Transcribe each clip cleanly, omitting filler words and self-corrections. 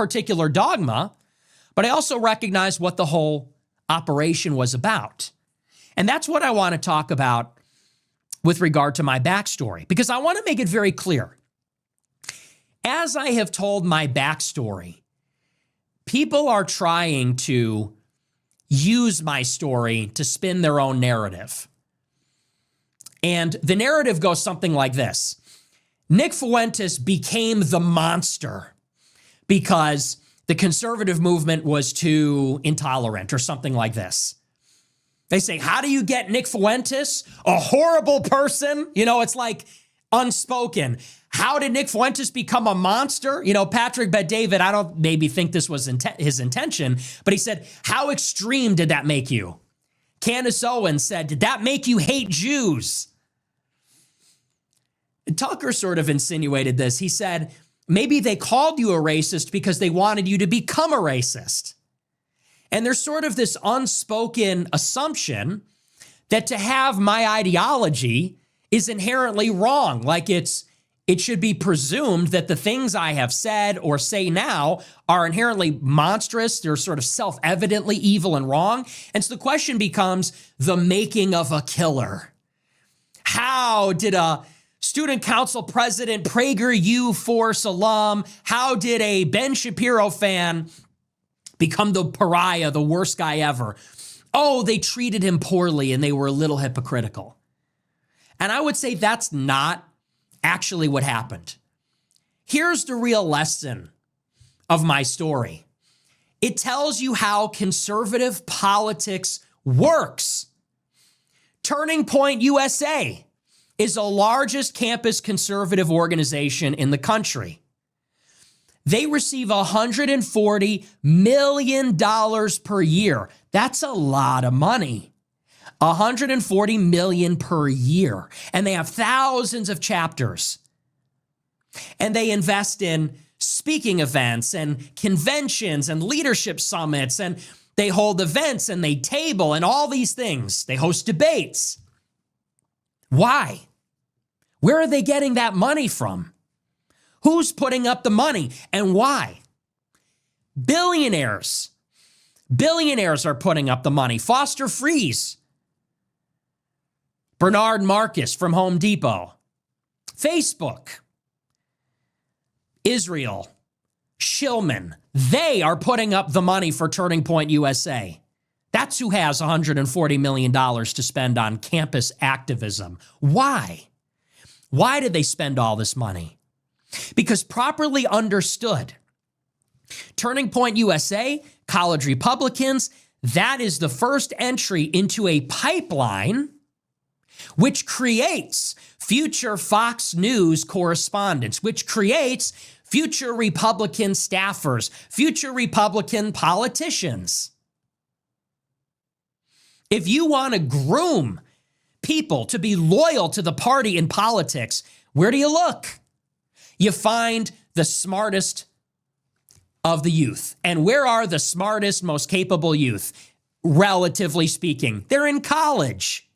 particular dogma, but I also recognized what the whole operation was about. And that's what I want to talk about with regard to my backstory, because I want to make it very clear. As I have told my backstory, people are trying to use my story to spin their own narrative. And the narrative goes something like this. Nick Fuentes became the monster because the conservative movement was too intolerant or something like this. They say, how do you get Nick Fuentes, a horrible person? You know, it's like unspoken. How did Nick Fuentes become a monster? You know, Patrick Bet-David, I don't maybe think this was his intention, but he said, how extreme did that make you? Candace Owens said, did that make you hate Jews? Tucker sort of insinuated this. He said, maybe they called you a racist because they wanted you to become a racist. And there's sort of this unspoken assumption that to have my ideology is inherently wrong. Like it should be presumed that the things I have said or say now are inherently monstrous. They're sort of self-evidently evil and wrong. And so the question becomes the making of a killer. How did a student council president, PragerU Force alum, how did a Ben Shapiro fan become the pariah, the worst guy ever? Oh, they treated him poorly and they were a little hypocritical. And I would say that's not actually what happened. Here's the real lesson of my story. It tells you how conservative politics works. Turning Point USA is the largest campus conservative organization in the country. They receive $140 million per year. That's a lot of money. $140 million per year. And they have thousands of chapters. And they invest in speaking events and conventions and leadership summits. And they hold events and they table and all these things. They host debates. Why? Where are they getting that money from? Who's putting up the money and why? Billionaires. Billionaires are putting up the money. Foster Friess. Bernard Marcus from Home Depot. Facebook. Israel. Shillman. They are putting up the money for Turning Point USA. That's who has $140 million to spend on campus activism. Why? Why did they spend all this money? Because properly understood, Turning Point USA, college Republicans, that is the first entry into a pipeline which creates future Fox News correspondents, which creates future Republican staffers, future Republican politicians. If you want to groom people to be loyal to the party in politics, where do you look? You find the smartest of the youth. And where are the smartest, most capable youth? Relatively speaking, they're in college.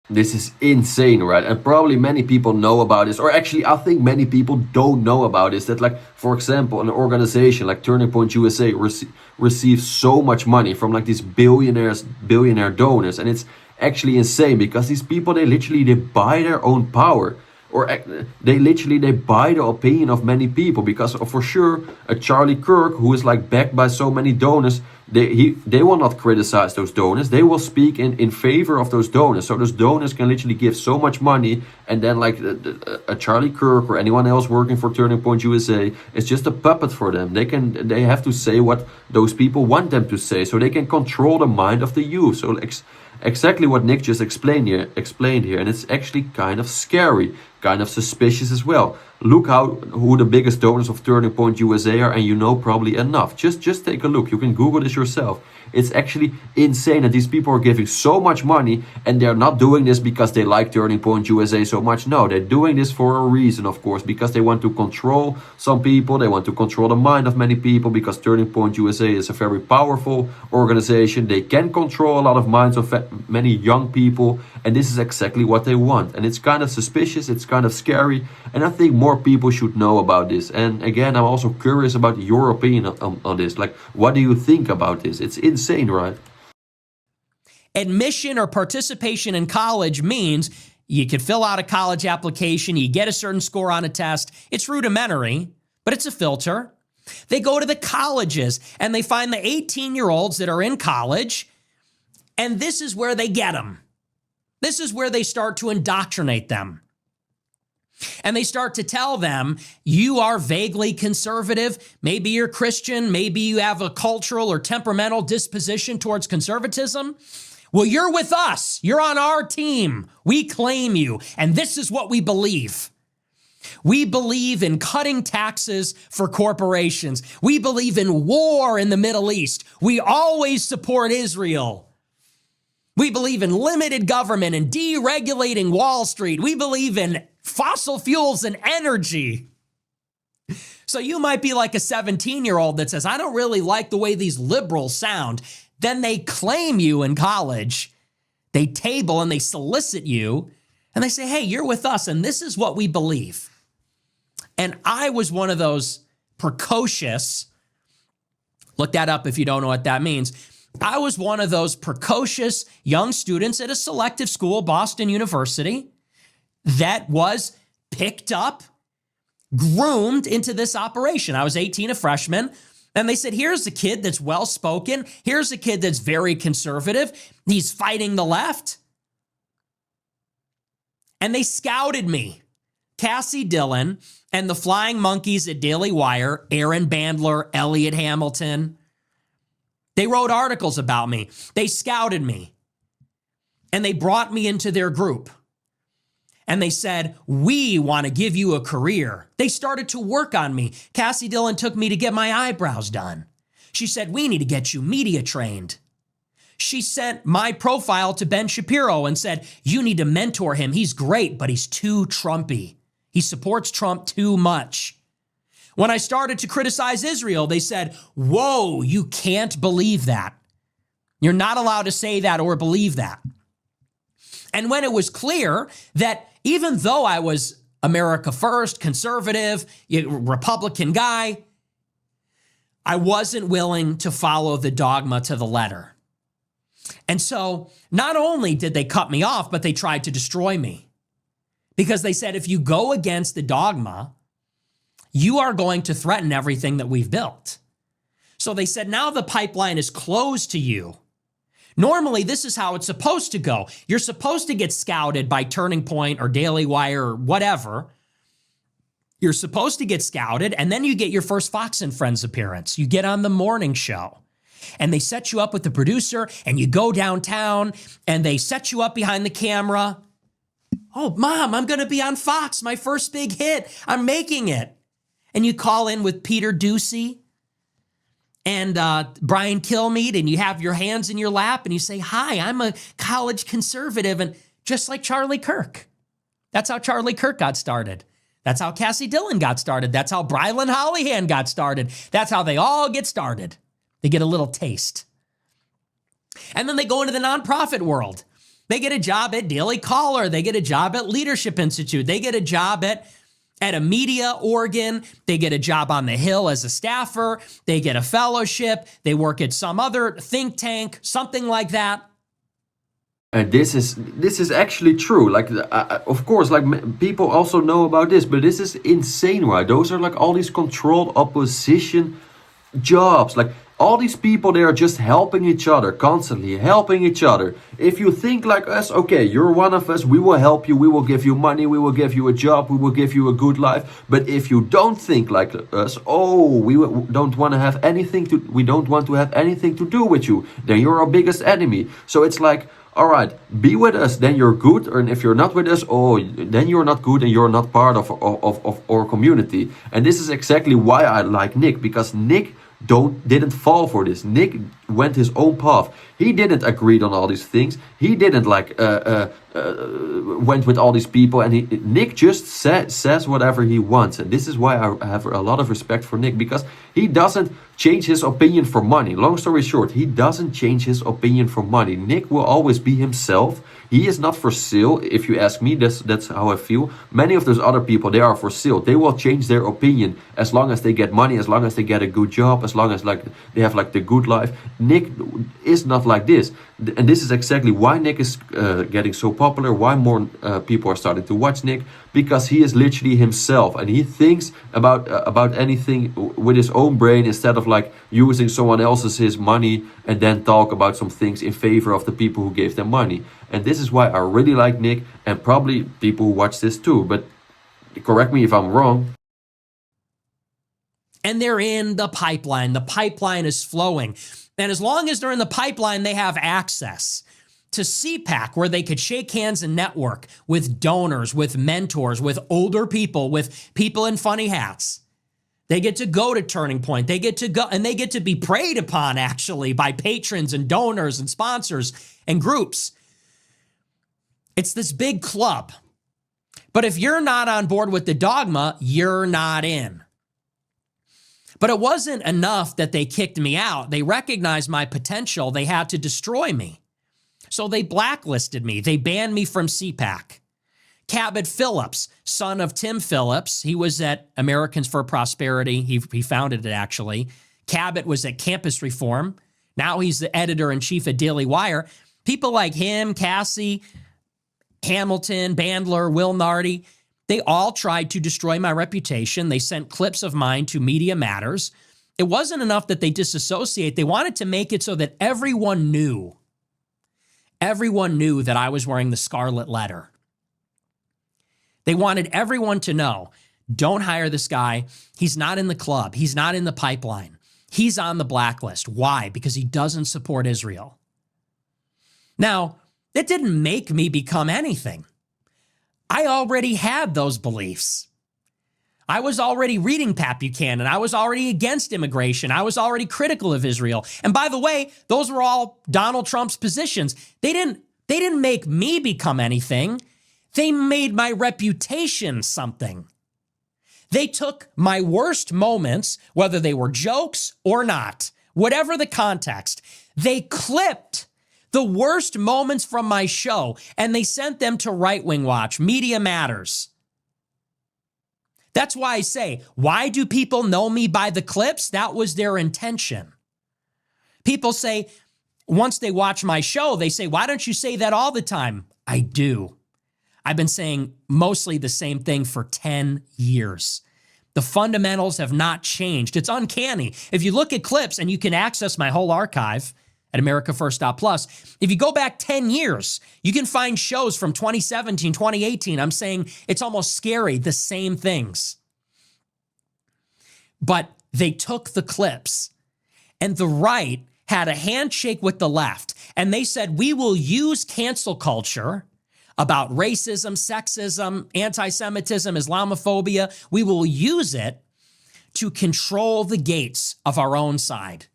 This is insane, right? And probably many people know about this, or actually I think many people don't know about this, that like, for example, an organization like Turning Point USA receives so much money from like these billionaire donors. And it's actually insane because these people, they buy their own power. Or they buy the opinion of many people, because for sure a Charlie Kirk, who is like backed by so many donors, they will not criticize those donors. They will speak in favor of those donors. So those donors can literally give so much money, and then like a Charlie Kirk or anyone else working for Turning Point USA is just a puppet for them. They have to say what those people want them to say, so they can control the mind of the youth. So exactly what Nick just explained here, and it's actually kind of scary, kind of suspicious as well. Look who the biggest donors of Turning Point USA are, and you know probably enough. Just take a look. You can Google this yourself. It's actually insane that these people are giving so much money, and they're not doing this because they like Turning Point USA so much. No, they're doing this for a reason, of course, because they want to control some people. They want to control the mind of many people, because Turning Point USA is a very powerful organization. They can control a lot of minds of many young people, and this is exactly what they want. And it's kind of suspicious. It's kind of scary. And I think more people should know about this. And again, I'm also curious about your opinion on this. Like, what do you think about this? It's insane, right? Admission or participation in college means you can fill out a college application, you get a certain score on a test. It's rudimentary, but it's a filter. They go to the colleges and they find the 18-year-olds that are in college, and this is where they get them. This is where they start to indoctrinate them. And they start to tell them, you are vaguely conservative. Maybe you're Christian. Maybe you have a cultural or temperamental disposition towards conservatism. Well, you're with us. You're on our team. We claim you. And this is what we believe. We believe in cutting taxes for corporations. We believe in war in the Middle East. We always support Israel. We believe in limited government and deregulating Wall Street. We believe in fossil fuels and energy. So you might be like a 17-year-old that says, I don't really like the way these liberals sound. Then they claim you in college. They table and they solicit you and they say, hey, you're with us and this is what we believe. And I was one of those precocious, look that up if you don't know what that means. I was one of those precocious young students at a selective school, Boston University, that was picked up, groomed into this operation. I was 18, a freshman. And they said, here's a kid that's well-spoken. Here's a kid that's very conservative. He's fighting the left. And they scouted me. Cassie Dillon and the Flying Monkeys at Daily Wire, Aaron Bandler, Elliot Hamilton. They wrote articles about me. They scouted me. And they brought me into their group. And they said, we want to give you a career. They started to work on me. Cassie Dillon took me to get my eyebrows done. She said, we need to get you media trained. She sent my profile to Ben Shapiro and said, you need to mentor him. He's great, but he's too Trumpy. He supports Trump too much. When I started to criticize Israel, they said, whoa, you can't believe that. You're not allowed to say that or believe that. And when it was clear that even though I was America First, conservative, Republican guy, I wasn't willing to follow the dogma to the letter. And so not only did they cut me off, but they tried to destroy me. Because they said, if you go against the dogma, you are going to threaten everything that we've built. So they said, now the pipeline is closed to you. Normally, this is how it's supposed to go. You're supposed to get scouted by Turning Point or Daily Wire or whatever. You're supposed to get scouted, and then you get your first Fox and Friends appearance. You get on the morning show, and they set you up with the producer, and you go downtown, and they set you up behind the camera. Oh, Mom, I'm going to be on Fox, my first big hit. I'm making it. And you call in with Peter Ducey and Brian Kilmeade, and you have your hands in your lap and you say, hi, I'm a college conservative. And just like Charlie Kirk. That's how Charlie Kirk got started. That's how Cassie Dillon got started. That's how Brylan Hollyhan got started. That's how they all get started. They get a little taste. And then they go into the nonprofit world. They get a job at Daily Caller. They get a job at Leadership Institute. They get a job at a media organ. They get a job on the Hill as a staffer. They get a fellowship. They work at some other think tank, something like that. And this is actually true. Like, of course, like people also know about this, but this is insane, right? Those are like all these controlled opposition jobs. Like all these people, they are just helping each other, constantly helping each other. If you think like us, okay, you're one of us, we will help you, we will give you money, we will give you a job, we will give you a good life. But if you don't think like us, we don't want to have anything to do with you, then you're our biggest enemy. So it's like, all right, be with us, then you're good. And if you're not with us, then you're not good and you're not part of our community. And this is exactly why I like Nick, because Nick didn't fall for this. Nick went his own path. He didn't agree on all these things. He didn't went with all these people, and Nick just says whatever he wants. And this is why I have a lot of respect for Nick, because he doesn't change his opinion for money. Long story short, he doesn't change his opinion for money. Nick will always be himself. He is not for sale. If you ask me, that's how I feel. Many of those other people, they are for sale. They will change their opinion as long as they get money, as long as they get a good job, as long as like they have like the good life. Nick is not like this, and this is exactly why Nick is getting so popular. Why more people are starting to watch Nick, because he is literally himself, and he thinks about anything with his own brain, instead of like using someone else's his money and then talk about some things in favor of the people who gave them money. And this is why I really like Nick, and probably people who watch this too. But correct me if I'm wrong. And they're in the pipeline. The pipeline is flowing. And as long as they're in the pipeline, they have access to CPAC, where they could shake hands and network with donors, with mentors, with older people, with people in funny hats. They get to go to Turning Point. They get to go, and they get to be preyed upon, actually, by patrons and donors and sponsors and groups. It's this big club. But if you're not on board with the dogma, you're not in. But it wasn't enough that they kicked me out. They recognized my potential. They had to destroy me. So they blacklisted me. They banned me from CPAC. Cabot Phillips, son of Tim Phillips, he was at Americans for Prosperity. He founded it, actually. Cabot was at Campus Reform. Now he's the editor-in-chief at Daily Wire. People like him, Cassie, Hamilton, Bandler, Will Nardi, they all tried to destroy my reputation. They sent clips of mine to Media Matters. It wasn't enough that they disassociate. They wanted to make it so that everyone knew that I was wearing the scarlet letter. They wanted everyone to know, don't hire this guy. He's not in the club. He's not in the pipeline. He's on the blacklist. Why? Because he doesn't support Israel. Now, that didn't make me become anything. I already had those beliefs. I was already reading Pat Buchanan. I was already against immigration. I was already critical of Israel. And by the way, those were all Donald Trump's positions. They didn't make me become anything. They made my reputation something. They took my worst moments, whether they were jokes or not, whatever the context, they clipped the worst moments from my show, and they sent them to Right Wing Watch, Media Matters. That's why I say, why do people know me by the clips? That was their intention. People say, once they watch my show, they say, why don't you say that all the time? I do. I've been saying mostly the same thing for 10 years. The fundamentals have not changed. It's uncanny. If you look at clips, and you can access my whole archive at AmericaFirst.plus. If you go back 10 years, you can find shows from 2017, 2018. I'm saying it's almost scary, the same things. But they took the clips, and the right had a handshake with the left, and they said, we will use cancel culture about racism, sexism, anti-Semitism, Islamophobia. We will use it to control the gates of our own side.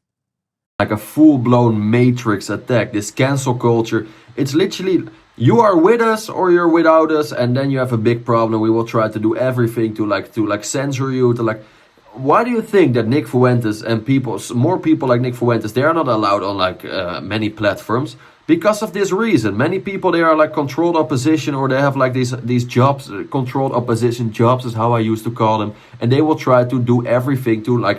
Like a full-blown matrix attack, this cancel culture. It's literally, you are with us or you're without us, and then you have a big problem. We will try to do everything to censor you, why do you think that Nick Fuentes and more people like Nick Fuentes, they are not allowed on many platforms? Because of this reason. Many people, they are like controlled opposition, or they have like these jobs, controlled opposition jobs is how I used to call them, and they will try to do everything to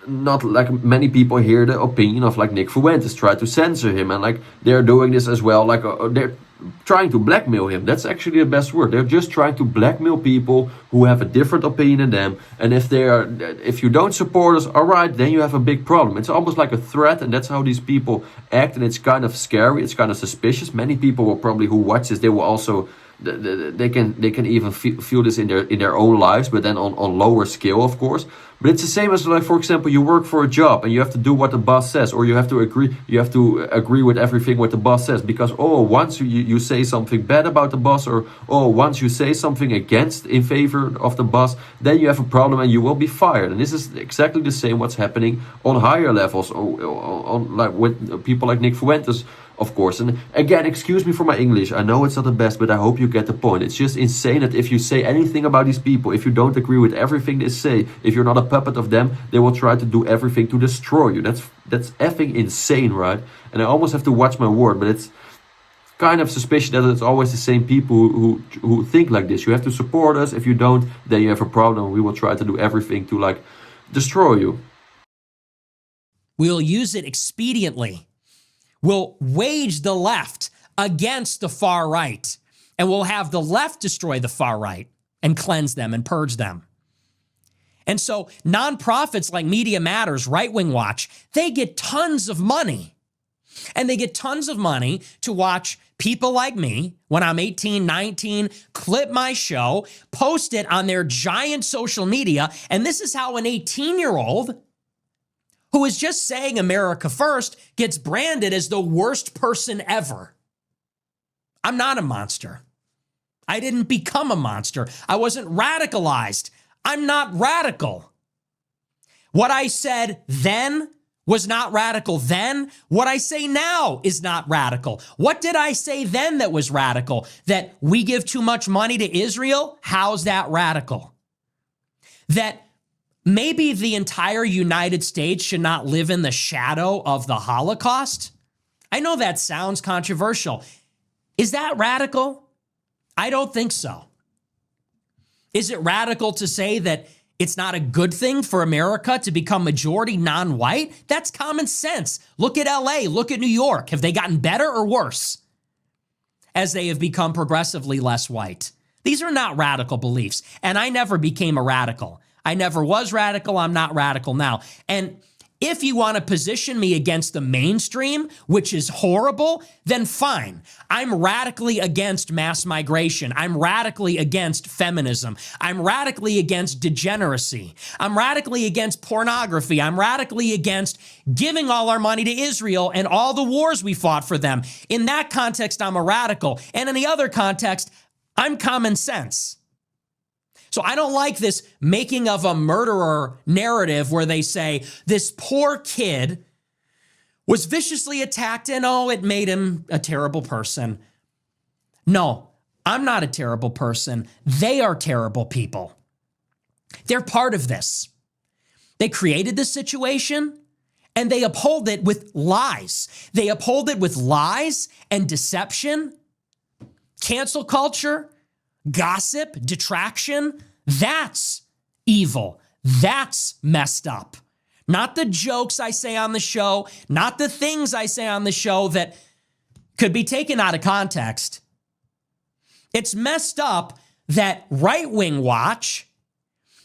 not like many people hear the opinion of like Nick Fuentes, try to censor him, and they're doing this as well, they're trying to blackmail him. That's actually the best word. They're just trying to blackmail people who have a different opinion than them, and if you don't support us, all right, then you have a big problem. It's almost like a threat, and that's how these people act, and it's kind of scary, it's kind of suspicious. Many people will probably, who watch this, they will also, they can even feel this in their own lives, but then on lower scale, of course. But it's the same as, like, for example, you work for a job and you have to do what the boss says, or you have to agree with everything what the boss says, because once you say something bad about the boss, or once you say something in favor of the boss, then you have a problem and you will be fired. And this is exactly the same what's happening on higher levels, on like with people like Nick Fuentes, of course. And again, excuse me for my English. I know it's not the best, but I hope you get the point. It's just insane that if you say anything about these people, if you don't agree with everything they say, if you're not a puppet of them, they will try to do everything to destroy you. That's effing insane, right? And I almost have to watch my word, but it's kind of suspicious that it's always the same people who think like this. You have to support us. If you don't, then you have a problem. We will try to do everything to like destroy you. We'll use it expediently. We'll wage the left against the far right, and we'll have the left destroy the far right and cleanse them and purge them. And so nonprofits like Media Matters, Right Wing Watch, they get tons of money. And they get tons of money to watch people like me, when I'm 18, 19, clip my show, post it on their giant social media. And this is how an 18-year-old who is just saying America first gets branded as the worst person ever. I'm not a monster. I didn't become a monster. I wasn't radicalized. I'm not radical. What I said then was not radical then. What I say now is not radical. What did I say then that was radical? That we give too much money to Israel? How's that radical? That maybe the entire United States should not live in the shadow of the Holocaust? I know that sounds controversial. Is that radical? I don't think so. Is it radical to say that it's not a good thing for America to become majority non-white? That's common sense. Look at LA, look at New York. Have they gotten better or worse as they have become progressively less white? These are not radical beliefs. And I never became a radical. I never was radical. I'm not radical now. And if you want to position me against the mainstream, which is horrible, then fine. I'm radically against mass migration. I'm radically against feminism. I'm radically against degeneracy. I'm radically against pornography. I'm radically against giving all our money to Israel and all the wars we fought for them. In that context, I'm a radical. And in the other context, I'm common sense. So I don't like this making of a murderer narrative where they say this poor kid was viciously attacked and it made him a terrible person. No, I'm not a terrible person. They are terrible people. They're part of this. They created this situation and they uphold it with lies. They uphold it with lies and deception, cancel culture, gossip, detraction. That's evil. That's messed up. Not the jokes I say on the show, not the things I say on the show that could be taken out of context. It's messed up that Right Wing Watch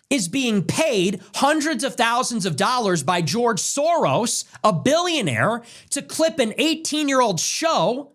is being paid hundreds of thousands of dollars by George Soros, a billionaire, to clip an 18-year-old show.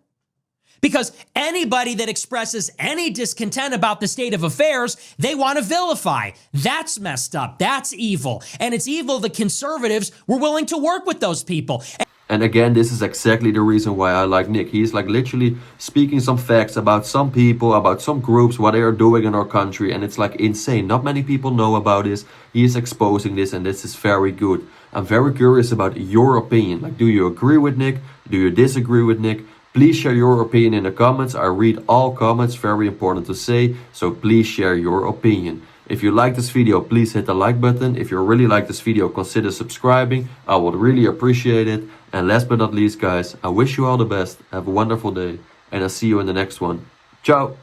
Because anybody that expresses any discontent about the state of affairs, they want to vilify. That's messed up. That's evil. And it's evil the conservatives were willing to work with those people. And again, this is exactly the reason why I like Nick. He's like literally speaking some facts about some people, about some groups, what they are doing in our country. And it's like insane. Not many people know about this. He is exposing this and this is very good. I'm very curious about your opinion. Like, do you agree with Nick? Do you disagree with Nick? Please share your opinion in the comments. I read all comments, very important to say. So please share your opinion. If you like this video, please hit the like button. If you really like this video, consider subscribing. I would really appreciate it. And last but not least, guys, I wish you all the best. Have a wonderful day. And I'll see you in the next one. Ciao.